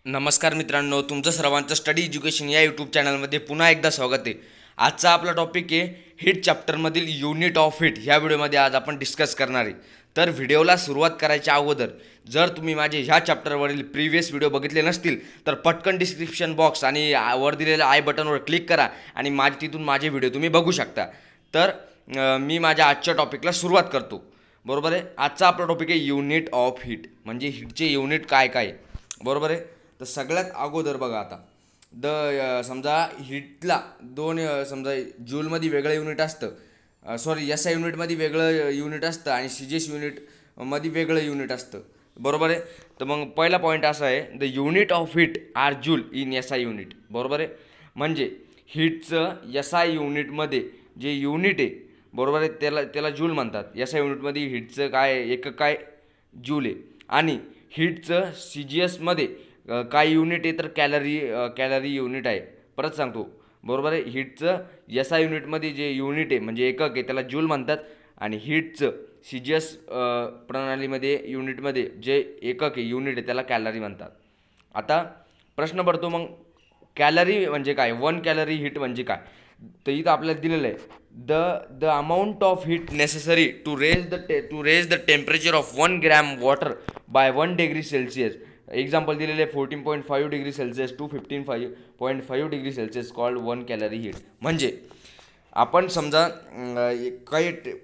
नमस्कार मित्रांनो, तुमचं सर्वांचं स्टडी एज्युकेशन या यूट्यूब चॅनलमध्ये पुन्हा एकदा स्वागत आहे. आजचा आपला टॉपिक आहे हिट चॅप्टरमधील युनिट ऑफ हिट. ह्या व्हिडिओमध्ये आज आपण डिस्कस करणार आहे. तर व्हिडिओला सुरुवात करायच्या अगोदर जर तुम्ही माझे ह्या चॅप्टरवरील प्रिव्हियस व्हिडिओ बघितले नसतील तर पटकन डिस्क्रिप्शन बॉक्स आणि वर दिलेल्या आय बटनवर क्लिक करा आणि तिथून माझे व्हिडिओ तुम्ही बघू शकता. तर मी माझ्या आजच्या टॉपिकला सुरुवात करतो. बरोबर आहे. आजचा आपला टॉपिक आहे युनिट ऑफ हिट, म्हणजे हिटचे युनिट काय काय. बरोबर आहे. तर सगळ्यात अगोदर बघा, आता समजा हिटला दोन समजा जूलमध्ये वेगळं युनिट असतं, सॉरी एस आय युनिटमध्ये वेगळं युनिट असतं आणि सी जी एस युनिटमध्ये वेगळं युनिट असतं. बरोबर आहे. तर मग पहिला पॉईंट असा आहे, the unit of heat are joule in S I unit. बरोबर आहे. म्हणजे हिटचं एस आय युनिटमध्ये जे युनिट आहे, बरोबर आहे, त्याला जूल म्हणतात. एस आय युनिटमध्ये हिटचं एकक काय जूल आहे. आणि हिटचं सी जी एसमध्ये काय युनिट आहे तर कॅलरी युनिट आहे. परत सांगतो, बरोबर आहे. हिटचं एस आय युनिटमध्ये जे युनिट आहे म्हणजे एकक आहे त्याला जूल म्हणतात, आणि हिटचं सी जी एस प्रणालीमध्ये युनिटमध्ये जे एकक आहे युनिट आहे त्याला कॅलरी म्हणतात. आता प्रश्न पडतो, मग कॅलरी म्हणजे काय, 1 कॅलरी हिट म्हणजे काय. तर इथं आपल्याला दिलेलं आहे, the amount of heat necessary to raise the temperature of 1 gram water by 1 degree celsius. Example दिलेले आहे 14.5 degree celsius to 15.5 degree celsius called 1 calorie heat. म्हणजे आपण समजा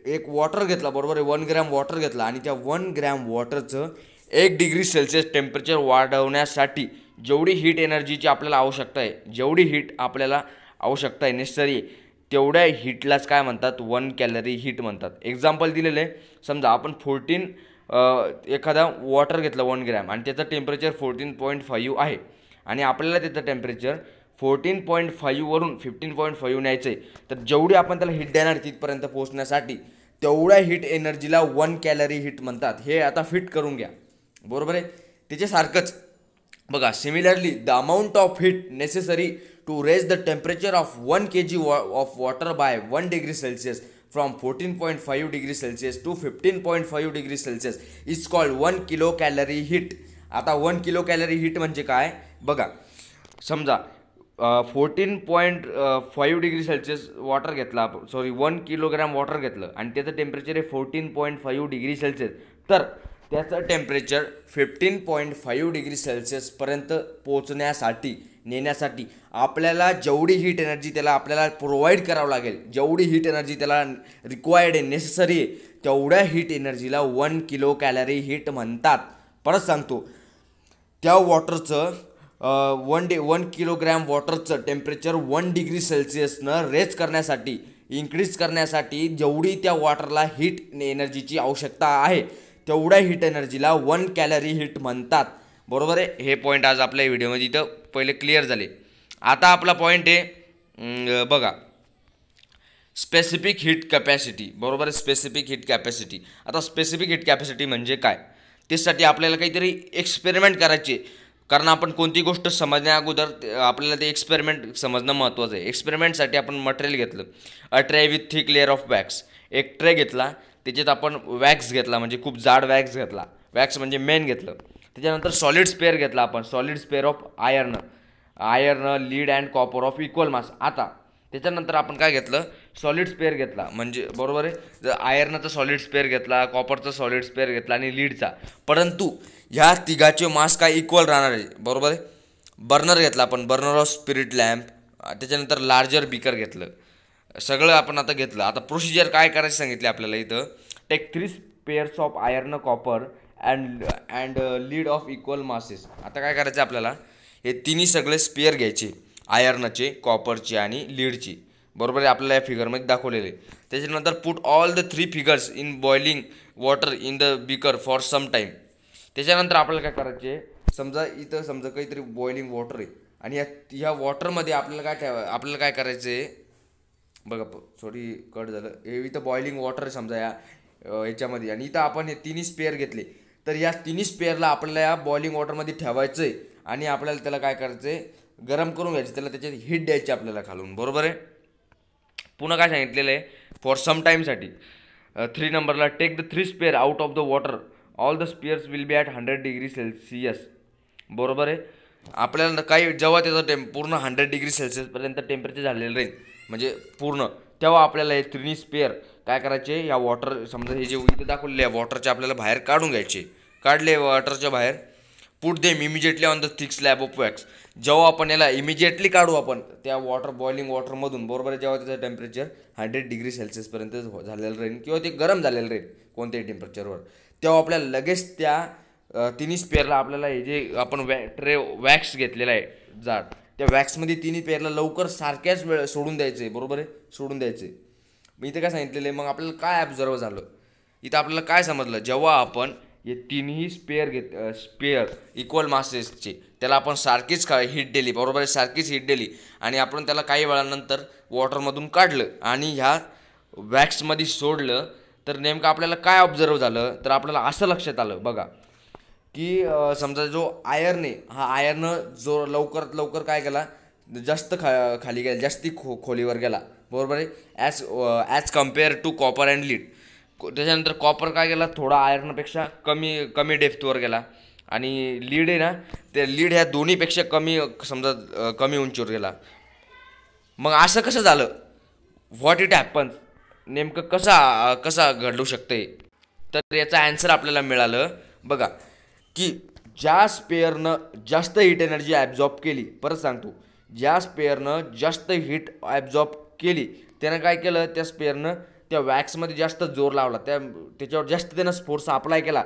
एक वॉटर घेतला, बरोबर आहे, 1 ग्रॅम वॉटर घेतला आणि त्या 1 ग्रॅम वॉटरचं 1 डिग्री सेल्सिअस टेम्परेचर वाढवण्यासाठी जेवढी हीट एनर्जीची आपल्याला आवश्यकता आहे, जेवढी हीट आपल्याला आवश्यकता आहे नेसेसरी आहे, तेवढ्या हीटलाच काय म्हणतात, 1 कॅलरी हीट म्हणतात. एक्झाम्पल दिलेलं आहे, समजा आपण एखादा वॉटर घेतलं 1 ग्रॅम आणि त्याचं टेम्परेचर 14.5 आहे आणि आपल्याला त्याचं टेम्परेचर 14.5 वरून 15.5 न्यायचं आहे. तर जेवढी आपण त्याला हीट देणार तिथपर्यंत पोहोचण्यासाठी तेवढ्या हीट एनर्जीला 1 कॅलरी हीट म्हणतात. हे आता फिट करून घ्या. बरोबर आहे. त्याच्यासारखंच बघा, similarly the amount of heat necessary to raise the temperature of 1 kg of water by 1 degree celsius from 14.5 degree celsius to 15.5 degree Celsius is called 1 kilo calorie heat. आता 1 किलो कॅलरी हीट म्हणजे काय बघा, समजा 14.5 degree Celsius water घेतला, 1 kilogram water घेतलं आणि त्याचं temperature आहे 14.5 डिग्री सेल्सिअस. तर त्याचं टेम्परेचर 15.5 डिग्री सेल्सिअसपर्यंत नेण्यासाठी आपल्याला जेवढी हीट एनर्जी त्याला आपल्याला प्रोव्हाइड करावं लागेल, जेवढी हीट एनर्जी त्याला रिक्वायर्ड आहे, नेसेसरी आहे, तेवढ्या हीट एनर्जीला 1 किलो कॅलरी हीट म्हणतात. परत सांगतो, त्या वॉटरचं 1 किलोग्रॅम वॉटरचं टेम्परेचर 1 डिग्री सेल्सिअसनं इन्क्रीज करण्यासाठी जेवढी त्या वॉटरला हीट एनर्जीची आवश्यकता आहे तेवढ्या हीट एनर्जीला 1 कॅलरी हीट म्हणतात. बरोबर आहे. हे पॉईंट आज आपल्या व्हिडिओमध्ये इथं पहिले क्लिअर झाले. आता आपला पॉईंट आहे, बघा, स्पेसिफिक हीट कॅपॅसिटी. बरोबर आहे. Specific heat capacity. आता स्पेसिफिक हीट कॅपॅसिटी म्हणजे काय, त्यासाठी आपल्याला काहीतरी एक्सपेरिमेंट करायचे, कारण आपण कोणती गोष्ट समजण्या अगोदर आपल्याला ते एक्सपेरिमेंट समजणं महत्त्वाचं आहे. एक्सपेरिमेंटसाठी आपण मटेरियल घेतलं, a tray with thick layer of wax. एक ट्रे घेतला, त्याच्यात आपण वॅक्स घेतला, म्हणजे खूप जाड वॅक्स घेतला, वॅक्स म्हणजे मेन घेतलं. त्याच्यानंतर सॉलिड स्पेअर घेतला आपण, solid spare of iron, lead and copper of equal मास. आता त्याच्यानंतर आपण काय घेतलं, सॉलिड स्पेअर घेतला, म्हणजे बरोबर आहे, जर आयर्नचा सॉलिड स्पेअर घेतला, कॉपरचा सॉलिड स्पेअर घेतला आणि लीडचा. परंतु ह्या तिघाचे मास काय इक्वल राहणार आहे. बरोबर आहे. बर्नर घेतला आपण, बर्नर ऑफ स्पिरिट लॅम्प. त्याच्यानंतर लार्जर बीकर घेतलं. सगळं आपण आता घेतलं. आता प्रोसिजर काय करायचं सांगितले आपल्याला इथं, take 3 pairs of iron copper and lead of equal masses. आता काय करायचं आपल्याला, हे तिन्ही सगळे स्पेअर घ्यायचे, आयर्नचे, कॉपरचे आणि लीडचे. बरोबर आहे. आपल्याला या फिगरमध्ये दाखवलेले. त्याच्यानंतर put all the 3 figures in boiling water in the beaker for some time. त्याच्यानंतर आपल्याला काय करायचे, समजा काहीतरी बॉइलिंग वॉटर आहे आणि ह्या वॉटरमध्ये आपल्याला काय करायचं आहे, बघा, सॉरी कट झालं, हे इथं बॉइलिंग वॉटर आहे समजा याच्यामध्ये, आणि इथं आपण हे तिन्ही स्पेअर घेतले. तर या तिन्ही स्पेअरला आपल्याला या बॉइलिंग वॉटरमध्ये ठेवायचं आहे आणि आपल्याला त्याला काय करायचं आहे, गरम करून घ्यायचं, त्याला त्याच्यात हीट द्यायची आपल्याला खालून. बरोबर आहे. पुन्हा काय सांगितलेलं आहे, फॉर सम टाईमसाठी 3 नंबरला, take the 3 sphere out of the water, all the spheres will be at 100 degree celsius. बरोबर आहे. आपल्याला काही जेव्हा त्याचं पूर्ण 100 डिग्री सेल्सिअसपर्यंत टेम्परेचर झालेलं राहील म्हणजे पूर्ण, तेव्हा आपल्याला हे तिन्ही स्पेअर काय करायचे, या वॉटर समजा हे जे इथे दाखवलेले आहे वॉटरचे आपल्याला बाहेर काढून घ्यायचे. काढले वॉटरच्या बाहेर, put them immediately on the thick slab of wax. जेव्हा आपण याला इमिजिएटली काढू आपण त्या बॉइलिंग वॉटरमधून, बरोबर आहे, जेव्हा त्याचं टेम्परेचर 100 डिग्री सेल्सिअसपर्यंत झालेलं राहील किंवा ते गरम झालेलं राहील कोणत्याही टेम्परेचरवर, तेव्हा आपल्याला लगेच त्या तिन्ही स्पेअरला आपल्याला हे जे आपण वॅक्स घेतलेला आहे जाड, त्या वॅक्समध्ये तिन्ही पेअरला लवकर सारख्याच वेळ सोडून द्यायचे, बरोबर आहे, सोडून द्यायचे. मग इथे काय सांगितलेलं आहे, मग आपल्याला काय ॲब्झर्व झालं, इथं आपल्याला काय समजलं, जेव्हा आपण हे तिन्ही स्पेअर इक्वल मासेसचे त्याला आपण सारखीच हीट दिली, बरोबर आहे, सारखीच हीट दिली आणि आपण त्याला काही वेळानंतर वॉटरमधून काढलं आणि ह्या वॅक्समध्ये सोडलं, तर नेमकं आपल्याला काय ऑब्झर्व झालं, तर आपल्याला असं लक्षात आलं बघा की समजा जो आयर्न आहे, हा आयर्न जो लवकरात लवकर काय केला, जास्त खाली गेला, जास्ती खोलीवर गेला, बरोबर आहे, as compare to copper and lead. त्याच्यानंतर कॉपर काय गेला, थोडा आयर्नपेक्षा कमी डेप्थवर गेला आणि लीड आहे ना, ते लीड ह्या दोन्हीपेक्षा समजा कमी उंचीवर गेला. मग असं कसं झालं, व्हॉट इट हॅपन्स, नेमकं कसा घडू शकते, तर याचा ॲन्सर आपल्याला मिळालं बघा की ज्या स्पेअरनं जास्त हीट एनर्जी ॲब्झॉर्ब केली, परत सांगतो, ज्या स्पेअरनं जास्त हीट ॲब्झॉर्ब केली त्यानं काय केलं, त्या स्पेअरनं त्या वॅक्समध्ये जास्त जोर लावला, त्याच्यावर जास्त त्यानं फोर्स अप्लाय केला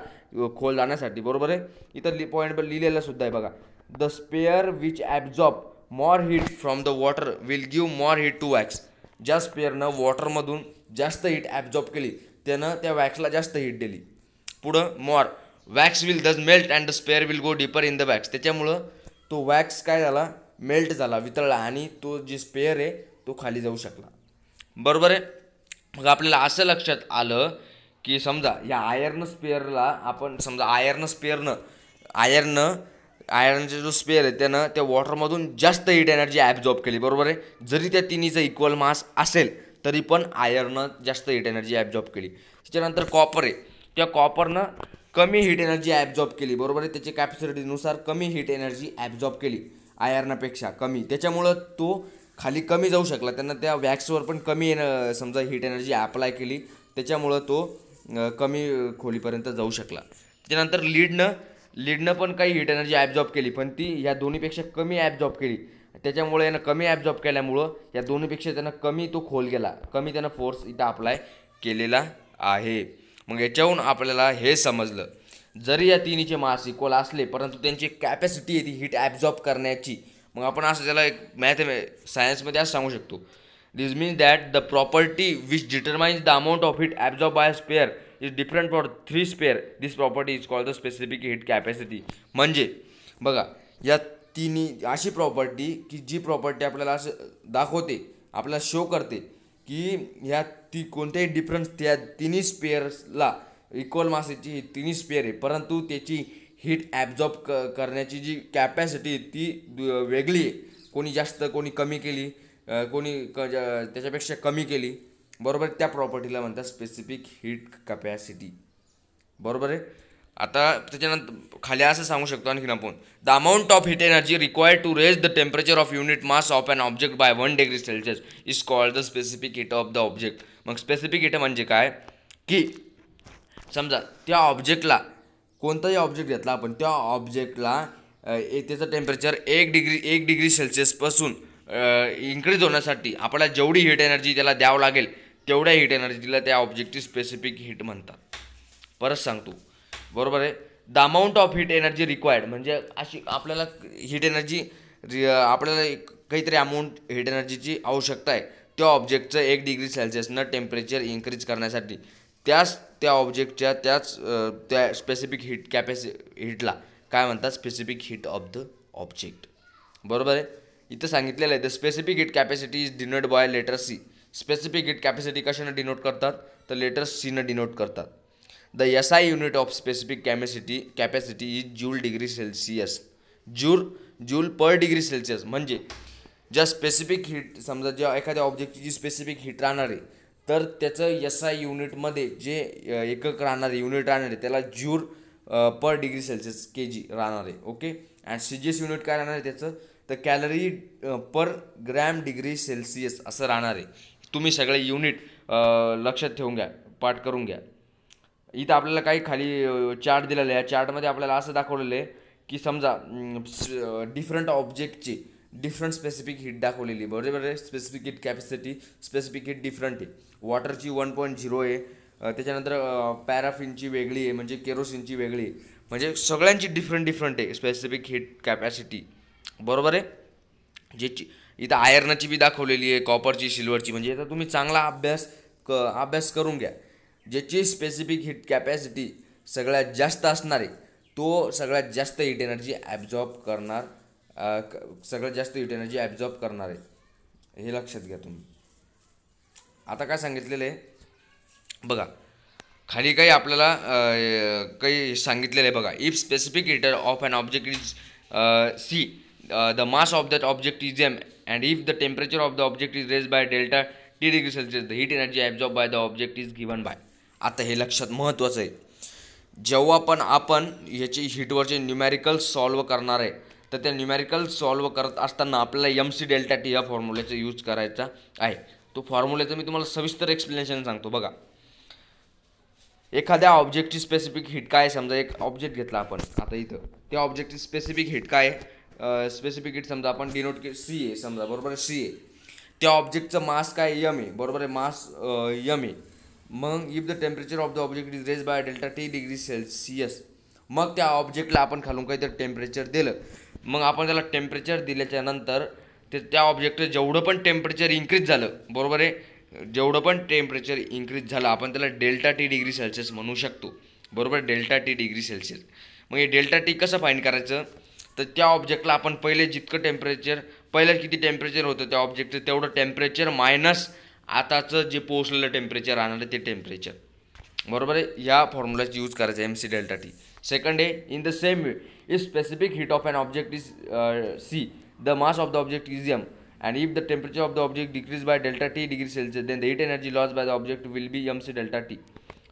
खोल जाण्यासाठी, बरोबर आहे. इथं पॉईंट लिहिलेलं सुद्धा आहे बघा, the sphere which absorb more heat from the water will give more heat to wax. ज्या स्पेअरनं वॉटरमधून जास्त हीट ॲब्झॉर्ब केली त्यानं त्या वॅक्सला जास्त हीट दिली. पुढं मॉर वॅक्स विल दस melt and the spare will go deeper in the wax. त्याच्यामुळं तो वॅक्स काय झाला, मेल्ट झाला, वितळला आणि तो जे स्पेअर आहे तो खाली जाऊ शकला, बरोबर आहे. मग आपल्याला असं लक्षात आलं की समजा या आयर्नचा जो स्पेअर आहे त्यानं त्या वॉटरमधून जास्त हीट एनर्जी ॲब्झॉर्ब केली, बरोबर आहे. जरी त्या तिन्हीचं इक्वल मास असेल तरी पण आयर्ननं जास्त हीट एनर्जी ॲब्झॉर्ब केली. त्याच्यानंतर कॉपर आहे, त्या कॉपरनं कमी हीट एनर्जी ॲब्झॉर्ब केली, बरोबर आहे, त्याच्या कॅपॅसिटीनुसार कमी हीट एनर्जी ॲब्झॉर्ब केली आयर्नपेक्षा कमी. त्याच्यामुळं तो खाली कमी जाऊ शकला, त्यांना त्या वॅक्सवर पण कमी समजा हीट एनर्जी अप्लाय केली, त्याच्यामुळं तो कमी खोलीपर्यंत जाऊ शकला. त्याच्यानंतर लीडनं पण काही हीट एनर्जी ॲब्झॉर्ब केली, पण ती ह्या दोन्हीपेक्षा कमी ॲब्झॉर्ब केली. त्याच्यामुळे यानं कमी ॲब्झॉर्ब केल्यामुळं या दोन्हीपेक्षा त्यांना कमी तो खोल गेला, कमी त्यानं फोर्स इथं अप्लाय केलेला आहे. मग याच्याहून आपल्याला हे समजलं, जरी या तिन्हीचे मास इक्वल असले परंतु त्यांची कॅपॅसिटी आहे ती हीट ॲब्झॉर्ब करण्याची. मग आपण असं त्याला एक सायन्समध्ये असं सांगू शकतो, this means that the property which determines the amount of heat absorb by sphere is different for 3 sphere. This property is called the specific heat capacity. म्हणजे बघा या तिन्ही अशी प्रॉपर्टी की जी प्रॉपर्टी आपल्याला असं दाखवते, आपल्याला शो करते की ह्या कोणत्याही डिफरन्स त्या तिन्ही स्पेअर्सला इक्वल मासेची तिन्ही स्पेअर आहे, परंतु त्याची हीट ॲब्झॉर्ब करण्याची जी कॅपॅसिटी ती वेगळी आहे. कोणी जास्त, कोणी कमी केली, कोणी त्याच्यापेक्षा कमी केली, बरोबर. त्या प्रॉपर्टीला म्हणतात स्पेसिफिक हीट कॅपॅसिटी, बरोबर आहे. आता त्याच्यानंतर खाली असं सांगू शकतो आणखीन आपण, the amount of heat energy required to raise the temperature of unit mass of an object by 1 degree Celsius is called the specific heat of the object. मग स्पेसिफिक हीट म्हणजे काय की समजा त्या ऑब्जेक्टला, कोणताही ऑब्जेक्ट घेतला आपण, त्या ऑब्जेक्टला त्याचं टेम्परेचर 1 डिग्री सेल्सिअसपासून इन्क्रीज होण्यासाठी आपल्याला जेवढी हीट एनर्जी त्याला द्यावं लागेल तेवढ्या हीट एनर्जीला त्या ऑब्जेक्टची स्पेसिफिक हीट म्हणतात. परत सांगतो, बरोबर आहे. The amount of heat energy required म्हणजे अशी आपल्याला हीट एनर्जी आपल्याला काहीतरी अमाऊंट हीट एनर्जीची आवश्यकता आहे त्या ऑब्जेक्टचं 1 डिग्री सेल्सिअसनं टेम्परेचर इन्क्रीज करण्यासाठी. त्या ऑब्जेक्टच्या त्या स्पेसिफिक हीटला काय म्हणतात, specific heat of the object, बरोबर आहे. इथं सांगितलेलं आहे the specific heat capacity is denote by letter C. Specific heat capacity कशानं डिनोट करतात, तर लेटर सीनं डिनोट करतात. The SI unit of specific capacity is joule degree Celsius. Joule per degree Celsius म्हणजे ज्या स्पेसिफिक हीट, समजा ज्या एखाद्या ऑब्जेक्टची जी स्पेसिफिक हीट राहणार आहे तर त्याचं SI युनिटमध्ये जे एकक राहणार आहे, युनिट राहणार आहे, त्याला joule per degree Celsius kg राहणार आहे, ओके. अँड CGS युनिट काय राहणार आहे त्याचं, तर कॅलरी पर ग्रॅम डिग्री सेल्सिअस असं राहणार आहे. तुम्ही सगळे युनिट लक्षात ठेवून घ्या, पाठ करून घ्या. इथं आपल्याला काही खाली चार्ट दिलेला आहे. या चार्टमध्ये आपल्याला असं दाखवलेलं आहे की समजा डिफरंट ऑब्जेक्टची डिफरंट स्पेसिफिक हीट दाखवलेली, बरोबर आहे. Specific heat capacity, specific heat different आहे. वॉटरची 1.0 आहे, त्याच्यानंतर पॅराफिनची वेगळी आहे, म्हणजे केरोसिनची वेगळी आहे, म्हणजे सगळ्यांची डिफरंट आहे स्पेसिफिक हीट कॅपॅसिटी, बरोबर आहे. ज्याची इथं आयर्नची बी दाखवलेली आहे, कॉपरची, सिल्वरची, म्हणजे याचा तुम्ही चांगला अभ्यास करून घ्या. ज्याची स्पेसिफिक हीट कॅपॅसिटी सगळ्यात जास्त असणार आहे तो सगळ्यात जास्त हीट एनर्जी ॲब्झॉर्ब करणार, सगळ्यात जास्त हीट एनर्जी ॲब्झॉर्ब करणार आहे, हे लक्षात घ्या तुम्ही. आता काय सांगितलेलं आहे बघा, खाली काही आपल्याला काही सांगितलेलं आहे बघा. If specific heater of an object is C, the mass of that object is M, and if the temperature of the object is raise by delta T degree Celsius, the heat energy absorb by the object is given by. आता हे लक्षात महत्त्वाचं आहे. जेव्हा पण आपण ह्याची हीटवरचे न्यूमॅरिकल solve करणार आहे, तर त्या न्यूमॅरिकल सॉल्व करत असताना आपल्याला MC डेल्टा टी या फॉर्म्युल्याचा यूज करायचा आहे. तो फॉर्म्युल्याचं मी तुम्हाला सविस्तर एक्सप्लेनेशन सांगतो बघा. एखाद्या ऑब्जेक्टची स्पेसिफिक हीट काय, समजा एक ऑब्जेक्ट घेतला आपण आता इथं, त्या ऑब्जेक्टची स्पेसिफिक हीट काय आहे, स्पेसिफिक हीट समजा आपण डिनोट के C आहे समजा, बरोबर आहे, C आहे. त्या ऑब्जेक्टचं मास काय M आहे, बरोबर आहे, मास M आहे. मग if the temperature of the object is raise by delta T degree Celsius, मग त्या ऑब्जेक्टला आपण खालून काहीतरी टेम्परेचर दिलं, मग आपण त्याला टेम्परेचर दिल्याच्या नंतर त्या ऑब्जेक्टचं जेवढं पण टेम्परेचर इन्क्रीज झालं, बरोबर आहे, जेवढं पण टेम्परेचर इन्क्रीज झालं आपण त्याला डेल्टा टी डिग्री सेल्सिअस म्हणू शकतो, बरोबर, डेल्टा टी डिग्री सेल्सिअस. मग हे डेल्टा टी कसं फाईंड करायचं, तर त्या ऑब्जेक्टला आपण पहिले जितकं टेम्परेचर, पहिलं किती टेम्परेचर होतं त्या ऑब्जेक्टचं तेवढं टेम्परेचर मायनस आताचं जे पोहोचलेलं टेम्परेचर राहणार ते टेम्परेचर, बरोबर आहे. ह्या फॉर्म्युलाचा यूज करायचा MC डेल्टा टी. सेकंड आहे, in the same way if specific heat of an object is C, the mass of the object is M, and if the temperature of the object decrease by delta T degree Celsius, then the heat energy lost by the object will be MC delta T.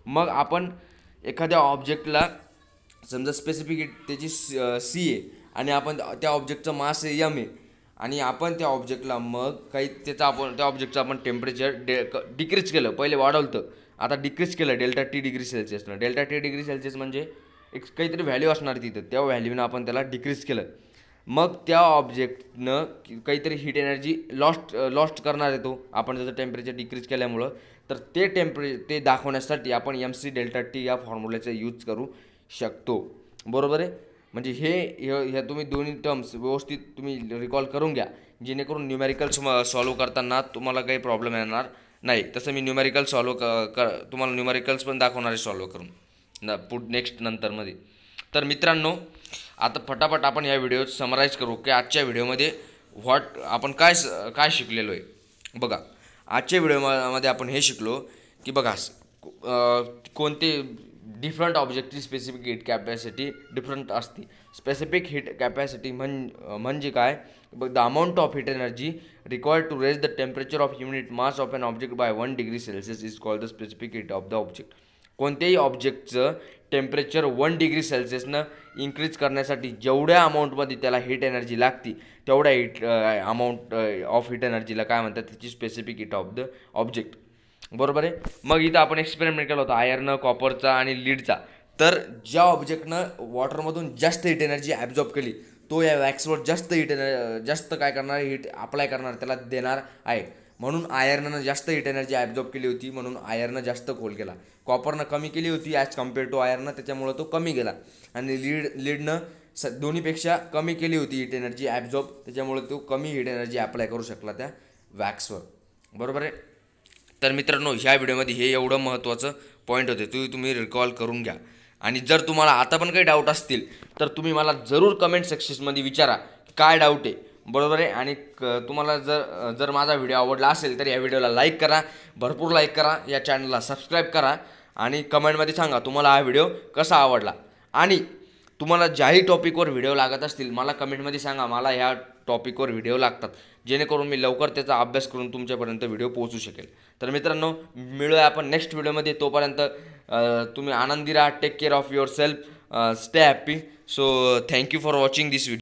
मग आपण एखाद्या ऑब्जेक्टला समजा specific heat त्याची C आहे आणि आपण त्या ऑब्जेक्टचं मास आहे M आहे, आणि आपण त्या ऑब्जेक्टला मग काही त्या ऑब्जेक्टचं आपण टेम्परेचर डिक्रीज केलं, पहिले वाढवलं, आता डिक्रीज केलं डेल्टा टी डिग्री सेल्सिअसनं. डेल्टा टी डिग्री सेल्सिअस म्हणजे एक काहीतरी व्हॅल्यू असणार तिथं, त्या व्हॅल्यूनं आपण त्याला डिक्रीज केलं. मग त्या ऑब्जेक्टनं काहीतरी हीट एनर्जी लॉस्ट करणार आहे तो, आपण त्याचं टेम्परेचर डिक्रीज केल्यामुळं. तर ते दाखवण्यासाठी आपण MC डेल्टा टी या फॉर्म्युल्याचा यूज करू शकतो, बरोबर आहे. म्हणजे हे तुम्ही दोन्ही टर्म्स व्यवस्थित तुम्ही रिकॉल करून घ्या, जेणेकरून न्यूमॅरिकल्स सॉल्व करताना तुम्हाला काही प्रॉब्लेम येणार नाही. तसं मी न्यूमॅरिकल तुम्हाला न्यूमॅरिकल्स पण दाखवणार आहे सॉल्व करून नेक्स्ट नंतरमध्ये. तर मित्रांनो, आता फटाफट आपण या व्हिडिओत समराईज करू की आजच्या व्हिडिओमध्ये आपण काय शिकलेलो आहे. बघा, आजच्या व्हिडिओमध्ये आपण हे शिकलो की बघा कोणते डिफरंट ऑब्जेक्टची स्पेसिफिक हीट कॅपॅसिटी डिफरंट असते. स्पेसिफिक हीट कॅपॅसिटी म्हणजे काय, the amount of heat energy required to raise the temperature of unit mass of an object by 1 degree Celsius is called the specific heat of the object. कोणत्याही ऑब्जेक्टचं temperature 1 degree सेल्सिअसनं increase करण्यासाठी जेवढ्या अमाऊंटमध्ये त्याला heat energy लागती तेवढ्या amount of heat एनर्जीला काय म्हणतात, त्याची specific heat of the object, बरोबर आहे. मग इथं आपण एक्सपेरिमेंट केला होता आयर्न, कॉपरचा आणि लीडचा. तर ज्या ऑब्जेक्टनं वॉटरमधून जास्त हीट एनर्जी ॲब्झॉर्ब केली तो या वॅक्सवर जास्त काय करणार, हीट अप्लाय करणार, त्याला देणार आहे. म्हणून आयर्ननं जास्त हीट एनर्जी ॲब्झॉर्ब केली होती, म्हणून आयर्न जास्त खोल गेला. कॉपरनं कमी केली होती ॲज कम्पेअर टू आयर्न, त्याच्यामुळं तो कमी गेला. आणि लीडनं दोन्हीपेक्षा कमी केली होती हीट एनर्जी ॲब्झॉर्ब, त्याच्यामुळे तो कमी हीट एनर्जी अप्लाय करू शकला त्या वॅक्सवर, बरोबर आहे. तर मित्रांनो, ह्या व्हिडिओमध्ये हे एवढं महत्त्वाचं पॉईंट होते, तुम्ही रिकॉल करून घ्या. आणि जर तुम्हाला आता पण काही डाऊट असतील तर तुम्ही मला जरूर कमेंट सेक्शनमध्ये विचारा काय डाऊट आहे, बरोबर आहे. आणि तुम्हाला जर माझा व्हिडिओ आवडला असेल तर या व्हिडिओला लाईक करा, भरपूर लाईक करा, या चॅनलला सबस्क्राईब करा आणि कमेंटमध्ये सांगा तुम्हाला हा व्हिडिओ कसा आवडला. आणि तुम्हाला ज्याही टॉपिकवर व्हिडिओ लागत असतील मला कमेंटमध्ये सांगा, मला ह्या टॉपिकवर व्हिडिओ लागतात, जेणेकरून मी लवकर त्याचा अभ्यास करून तुमच्यापर्यंत व्हिडिओ पोहोचू शकेल. तर मित्रांनो, मिळूया आपण नेक्स्ट व्हिडिओमध्ये. तोपर्यंत तुम्ही आनंदी राहा, take care of yourself, stay happy. So thank you for watching this video.